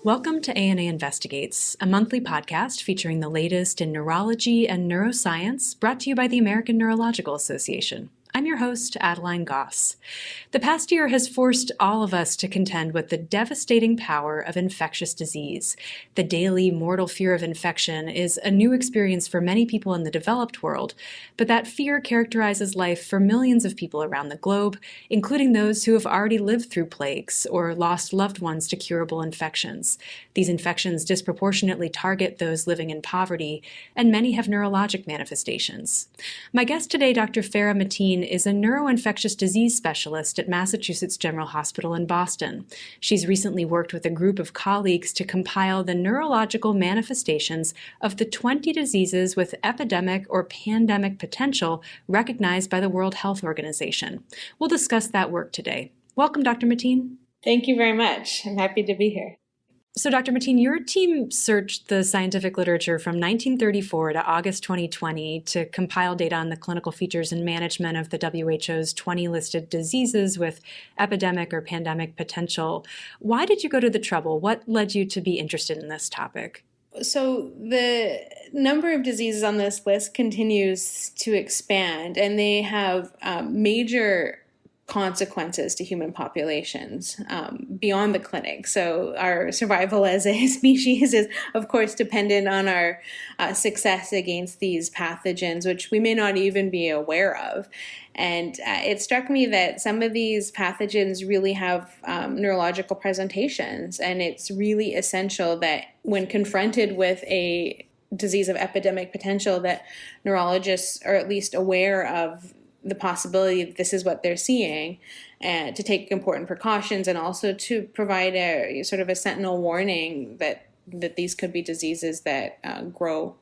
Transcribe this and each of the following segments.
Welcome to A&A Investigates, a monthly podcast featuring the latest in neurology and neuroscience, brought to you by the American Neurological Association. I'm your host, Adeline Goss. The past year has forced all of us to contend with the devastating power of infectious disease. The daily mortal fear of infection is a new experience for many people in the developed world, but that fear characterizes life for millions of people around the globe, including those who have already lived through plagues or lost loved ones to curable infections. These infections disproportionately target those living in poverty, and many have neurologic manifestations. My guest today, Dr. Farrah Mateen, is a neuroinfectious disease specialist at Massachusetts General Hospital in Boston. She's recently worked with a group of colleagues to compile the neurological manifestations of the 20 diseases with epidemic or pandemic potential recognized by the World Health Organization. We'll discuss that work today. Welcome, Dr. Mateen. Thank you very much. I'm happy to be here. So, Dr. Mateen, your team searched the scientific literature from 1934 to August 2020 to compile data on the clinical features and management of the WHO's 20 listed diseases with epidemic or pandemic potential. Why did you go to the trouble? What led you to be interested in this topic? So the number of diseases on this list continues to expand, and they have major consequences to human populations beyond the clinic. So our survival as a species is, of course, dependent on our success against these pathogens, which we may not even be aware of. And it struck me that some of these pathogens really have neurological presentations, and it's really essential that when confronted with a disease of epidemic potential, that neurologists are at least aware of the possibility that this is what they're seeing, and to take important precautions, and also to provide a sort of a sentinel warning that these could be diseases that grow.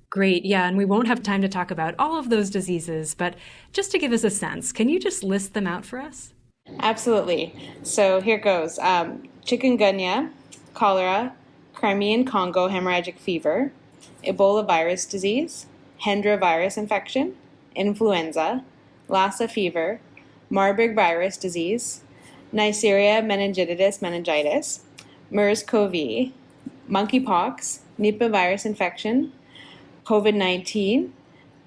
Great. Yeah, and we won't have time to talk about all of those diseases, but just to give us a sense, can you just list them out for us? Absolutely. So here goes. Chikungunya, cholera, Crimean Congo hemorrhagic fever, Ebola virus disease, Hendra virus infection, influenza, Lassa fever, Marburg virus disease, Neisseria meningitis, MERS-CoV, monkeypox, Nipah virus infection, COVID-19,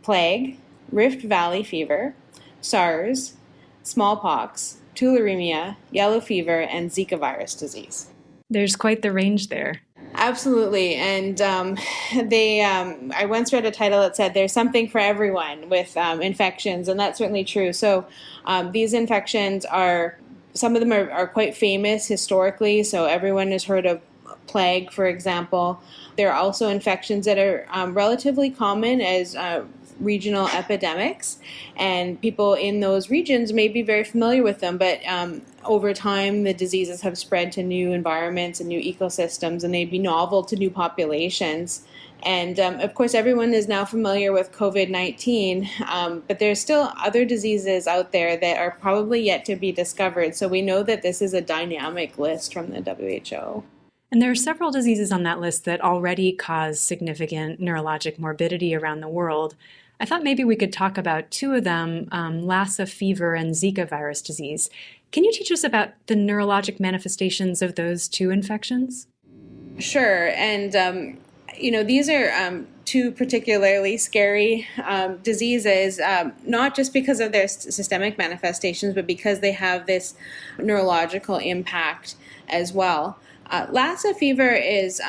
plague, Rift Valley fever, SARS, smallpox, tularemia, yellow fever, and Zika virus disease. There's quite the range there. Absolutely. And I once read a title that said there's something for everyone with infections, and that's certainly true. So these infections some of them are quite famous historically, so everyone has heard of plague, for example. There are also infections that are relatively common as regional epidemics, and people in those regions may be very familiar with them, but over time the diseases have spread to new environments and new ecosystems, and they'd be novel to new populations. And of course everyone is now familiar with COVID-19, but there's still other diseases out there that are probably yet to be discovered, so we know that this is a dynamic list from the WHO. And there are several diseases on that list that already cause significant neurologic morbidity around the world. I thought maybe we could talk about two of them, Lassa fever and Zika virus disease. Can you teach us about the neurologic manifestations of those two infections? Sure. And, these are two particularly scary diseases, not just because of their systemic manifestations, but because they have this neurological impact as well. Lassa fever is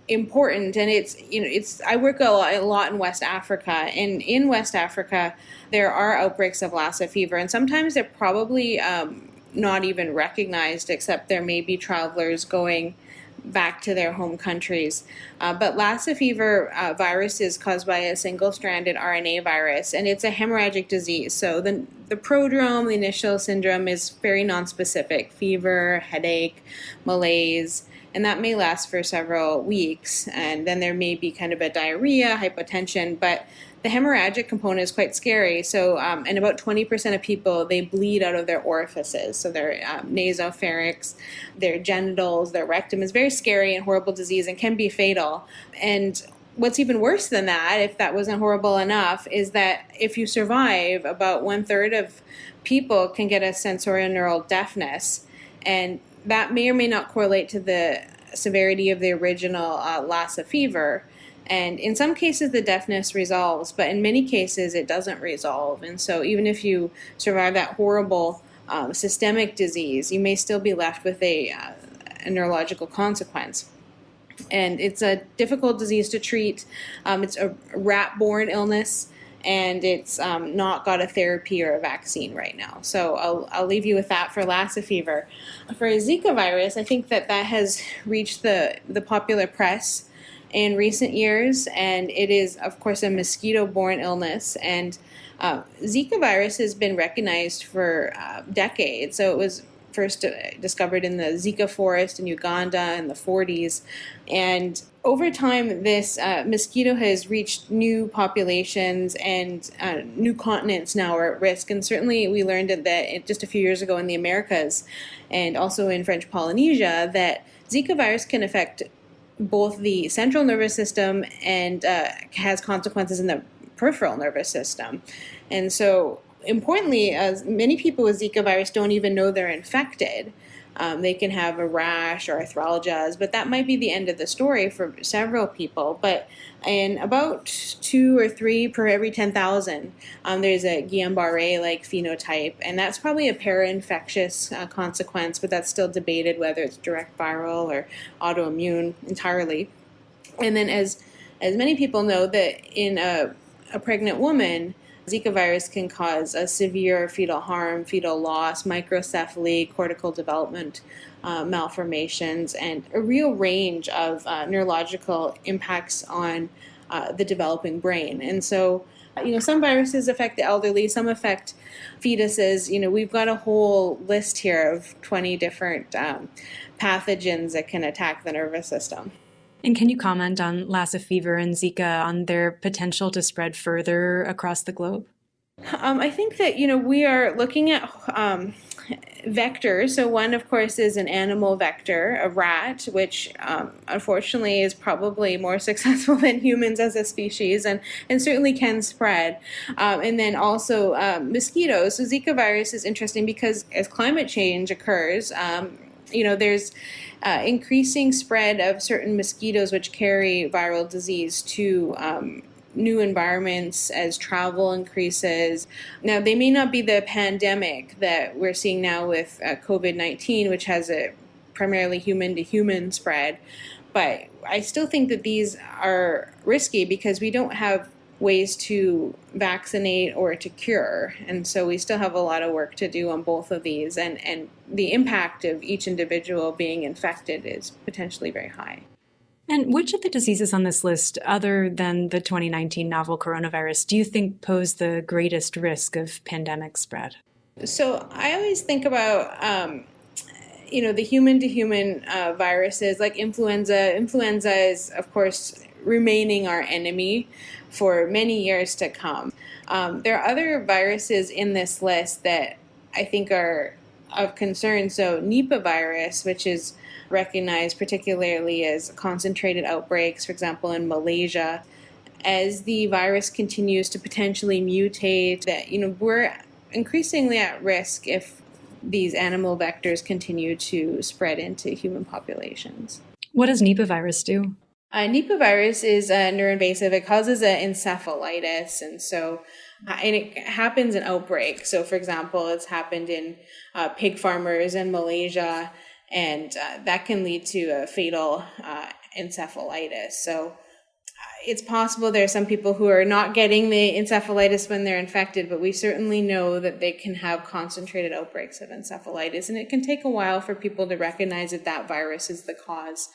important, and I work a lot in West Africa, and in West Africa there are outbreaks of Lassa fever, and sometimes they're probably not even recognized, except there may be travelers going back to their home countries. But Lassa fever virus is caused by a single-stranded RNA virus, and it's a hemorrhagic disease. So the prodrome, the initial syndrome, is very nonspecific: fever, headache, malaise, and that may last for several weeks. And then there may be kind of a diarrhea, hypotension, but the hemorrhagic component is quite scary. So, and about 20% of people, they bleed out of their orifices. So their nasopharynx, their genitals, their rectum is very scary and horrible disease and can be fatal. And what's even worse than that, if that wasn't horrible enough, is that if you survive, about 1/3 of people can get a sensorineural deafness. And that may or may not correlate to the severity of the original Lassa fever. And in some cases, the deafness resolves, but in many cases, it doesn't resolve. And so even if you survive that horrible systemic disease, you may still be left with a neurological consequence. And it's a difficult disease to treat. It's a rat-borne illness, and it's not got a therapy or a vaccine right now. So I'll leave you with that for Lassa fever. For Zika virus, I think that has reached the popular press in recent years, and it is, of course, a mosquito-borne illness. And Zika virus has been recognized for decades. So it was first discovered in the Zika forest in Uganda in the 40s. And over time, this mosquito has reached new populations, and new continents now are at risk. And certainly we learned that just a few years ago in the Americas and also in French Polynesia that Zika virus can affect both the central nervous system and has consequences in the peripheral nervous system. And so importantly, many people with Zika virus don't even know they're infected. They can have a rash or arthralgias, but that might be the end of the story for several people. But in about 2 or 3 per every 10,000, there's a Guillain-Barré-like phenotype, and that's probably a para-infectious consequence, but that's still debated whether it's direct viral or autoimmune entirely. And then as many people know, that in a pregnant woman, Zika virus can cause a severe fetal harm, fetal loss, microcephaly, cortical development malformations, and a real range of neurological impacts on the developing brain. And so, some viruses affect the elderly, some affect fetuses. We've got a whole list here of 20 different pathogens that can attack the nervous system. And can you comment on Lassa fever and Zika, on their potential to spread further across the globe? I think that, we are looking at vectors. So one, of course, is an animal vector, a rat, which unfortunately is probably more successful than humans as a species and certainly can spread. And then also mosquitoes. So Zika virus is interesting because as climate change occurs, there's increasing spread of certain mosquitoes which carry viral disease to new environments as travel increases. Now, they may not be the pandemic that we're seeing now with COVID-19, which has a primarily human-to-human spread, but I still think that these are risky because we don't have ways to vaccinate or to cure. And so we still have a lot of work to do on both of these. And the impact of each individual being infected is potentially very high. And which of the diseases on this list, other than the 2019 novel coronavirus, do you think pose the greatest risk of pandemic spread? So I always think about the human-to-human viruses like influenza. Influenza is, of course, remaining our enemy for many years to come. There are other viruses in this list that I think are of concern. So Nipah virus, which is recognized particularly as concentrated outbreaks, for example, in Malaysia, as the virus continues to potentially mutate, that we're increasingly at risk if these animal vectors continue to spread into human populations. What does Nipah virus do? Nipah virus is neuroinvasive. It causes an encephalitis, and it happens in outbreaks. So, for example, it's happened in pig farmers in Malaysia, and that can lead to a fatal encephalitis. So it's possible there are some people who are not getting the encephalitis when they're infected, but we certainly know that they can have concentrated outbreaks of encephalitis, and it can take a while for people to recognize that virus is the cause.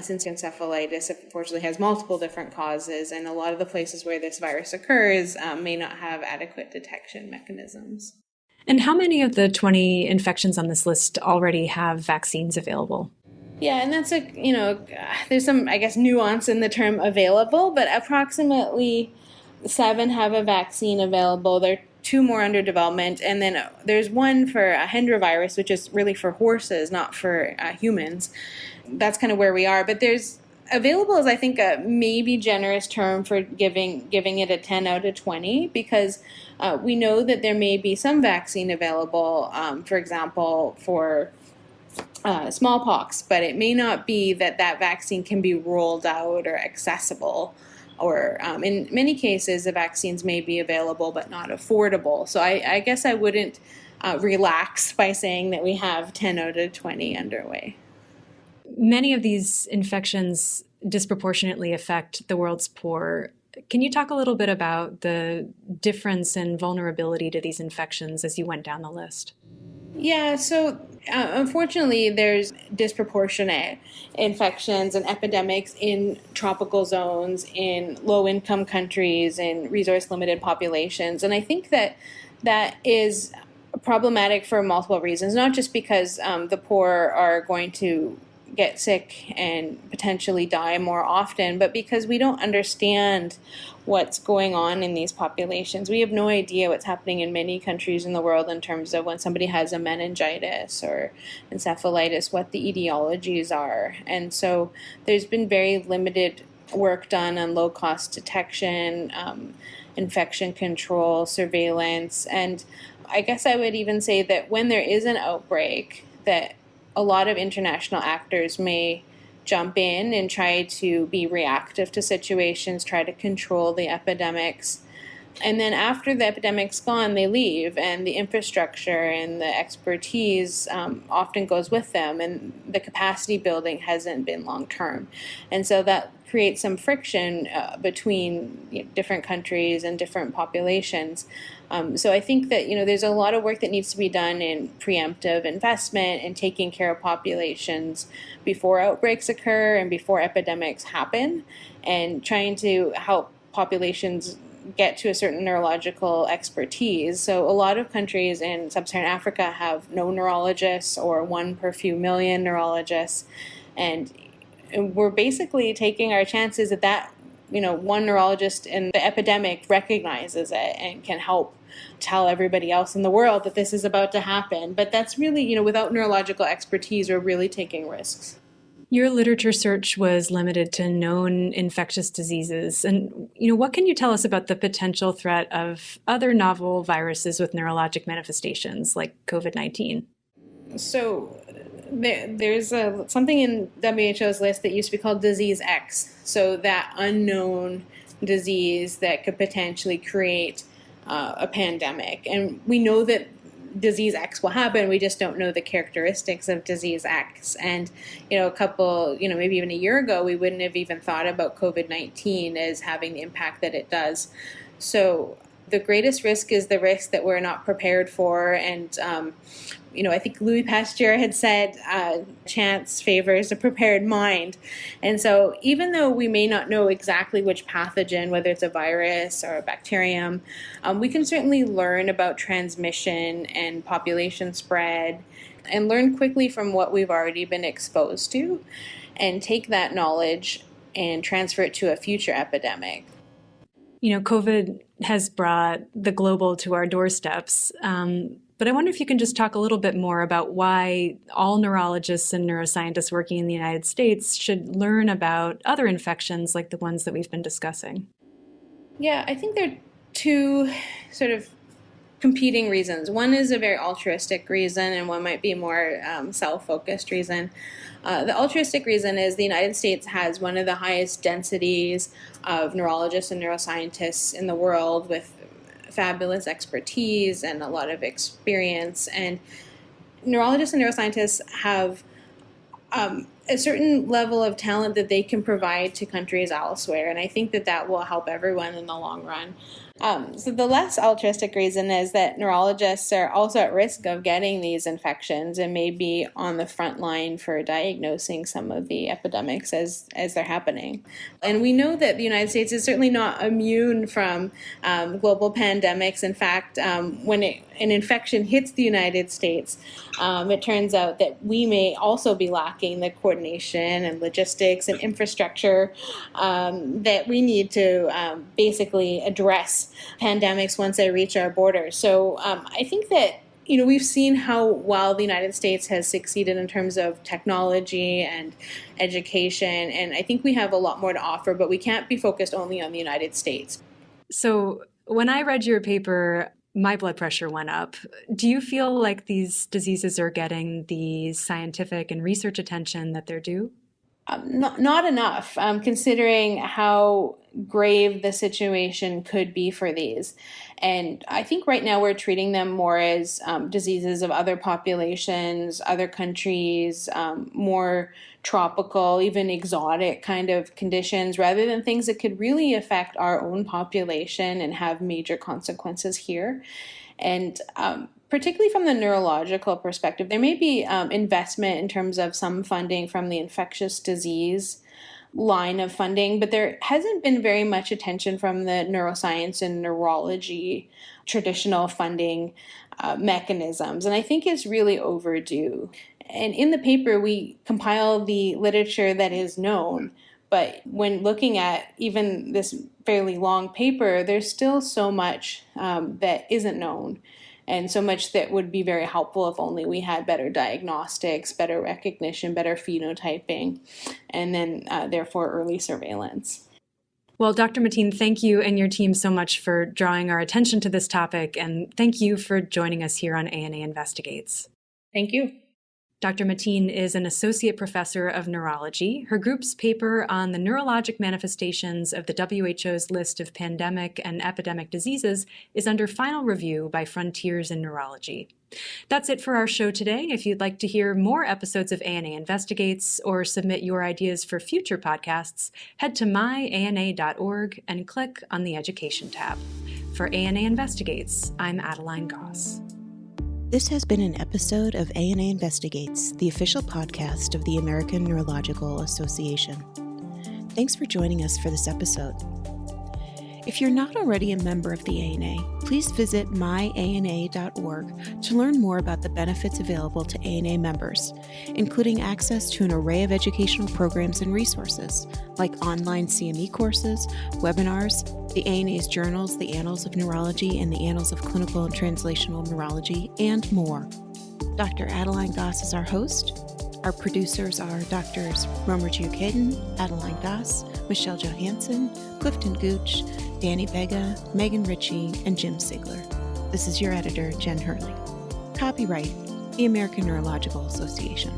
Since encephalitis, unfortunately, has multiple different causes, and a lot of the places where this virus occurs may not have adequate detection mechanisms. And how many of the 20 infections on this list already have vaccines available? Yeah, and that's there's some, nuance in the term available, but approximately 7 have a vaccine available. There are 2 more under development, and then there's one for Hendra virus, which is really for horses, not for humans. That's kind of where we are, but there's available is, I think, a maybe generous term for giving it a 10 out of 20, because we know that there may be some vaccine available, for example, for smallpox, but it may not be that vaccine can be rolled out or accessible. Or in many cases, the vaccines may be available but not affordable. So I guess I wouldn't relax by saying that we have 10 out of 20 underway. Many of these infections disproportionately affect the world's poor. Can you talk a little bit about the difference in vulnerability to these infections as you went down the list? Yeah, so unfortunately, there's disproportionate infections and epidemics in tropical zones, in low-income countries, in resource-limited populations. And I think that is problematic for multiple reasons, not just because the poor are going to get sick and potentially die more often, but because we don't understand what's going on in these populations. We have no idea what's happening in many countries in the world in terms of when somebody has a meningitis or encephalitis, what the etiologies are. And so there's been very limited work done on low-cost detection, infection control, surveillance, and I guess I would even say that when there is an outbreak, that a lot of international actors may jump in and try to be reactive to situations, try to control the epidemics. And then after the epidemic's gone, they leave, and the infrastructure and the expertise often goes with them, and the capacity building hasn't been long-term. And so that creates some friction between different countries and different populations. So I think that there's a lot of work that needs to be done in preemptive investment and taking care of populations before outbreaks occur and before epidemics happen, and trying to help populations get to a certain neurological expertise. So a lot of countries in sub-Saharan Africa have no neurologists or one per few million neurologists, and we're basically taking our chances that one neurologist in the epidemic recognizes it and can help tell everybody else in the world that this is about to happen. But that's really, without neurological expertise, we're really taking risks. Your literature search was limited to known infectious diseases. And, what can you tell us about the potential threat of other novel viruses with neurologic manifestations like COVID-19? So there's something in WHO's list that used to be called disease X. So that unknown disease that could potentially create a pandemic. And we know that disease X will happen. We just don't know the characteristics of disease X. And, a couple, maybe even a year ago, we wouldn't have even thought about COVID-19 as having the impact that it does. So the greatest risk is the risk that we're not prepared for. And, I think Louis Pasteur had said, chance favors a prepared mind. And so even though we may not know exactly which pathogen, whether it's a virus or a bacterium, we can certainly learn about transmission and population spread and learn quickly from what we've already been exposed to and take that knowledge and transfer it to a future epidemic. COVID has brought the global to our doorsteps. But I wonder if you can just talk a little bit more about why all neurologists and neuroscientists working in the United States should learn about other infections like the ones that we've been discussing. Yeah, I think there are two sort of competing reasons. One is a very altruistic reason, and one might be more self-focused reason. The altruistic reason is the United States has one of the highest densities of neurologists and neuroscientists in the world, with fabulous expertise and a lot of experience. And neurologists and neuroscientists have a certain level of talent that they can provide to countries elsewhere. And I think that will help everyone in the long run. So the less altruistic reason is that neurologists are also at risk of getting these infections and may be on the front line for diagnosing some of the epidemics as they're happening. And we know that the United States is certainly not immune from global pandemics. In fact, when an infection hits the United States, it turns out that we may also be lacking the coordination and logistics and infrastructure that we need to basically address pandemics once they reach our borders. So I think that we've seen how well the United States has succeeded in terms of technology and education, and I think we have a lot more to offer, but we can't be focused only on the United States. So when I read your paper, my blood pressure went up. Do you feel like these diseases are getting the scientific and research attention that they're due? Not enough, considering how grave the situation could be for these. And I think right now we're treating them more as diseases of other populations, other countries, more tropical, even exotic kind of conditions, rather than things that could really affect our own population and have major consequences here. And particularly from the neurological perspective, there may be investment in terms of some funding from the infectious disease line of funding, but there hasn't been very much attention from the neuroscience and neurology traditional funding mechanisms. And I think it's really overdue. And in the paper, we compile the literature that is known. But when looking at even this fairly long paper, there's still so much that isn't known, and so much that would be very helpful if only we had better diagnostics, better recognition, better phenotyping, and then therefore early surveillance. Well, Dr. Mateen, thank you and your team so much for drawing our attention to this topic, and thank you for joining us here on ANA Investigates. Thank you. Dr. Mateen is an associate professor of neurology. Her group's paper on the neurologic manifestations of the WHO's list of pandemic and epidemic diseases is under final review by Frontiers in Neurology. That's it for our show today. If you'd like to hear more episodes of ANA Investigates or submit your ideas for future podcasts, head to myana.org and click on the Education tab. For ANA Investigates, I'm Adeline Goss. This has been an episode of ANA Investigates, the official podcast of the American Neurological Association. Thanks for joining us for this episode. If you're not already a member of the ANA, please visit myana.org to learn more about the benefits available to ANA members, including access to an array of educational programs and resources, like online CME courses, webinars, the ANA's journals, the Annals of Neurology and the Annals of Clinical and Translational Neurology, and more. Dr. Adeline Goss is our host. Our producers are Drs. Romer Giucaden, Adeline Goss, Michelle Johansson, Clifton Gooch, Danny Vega, Megan Ritchie, and Jim Sigler. This is your editor, Jen Hurley. Copyright, the American Neurological Association.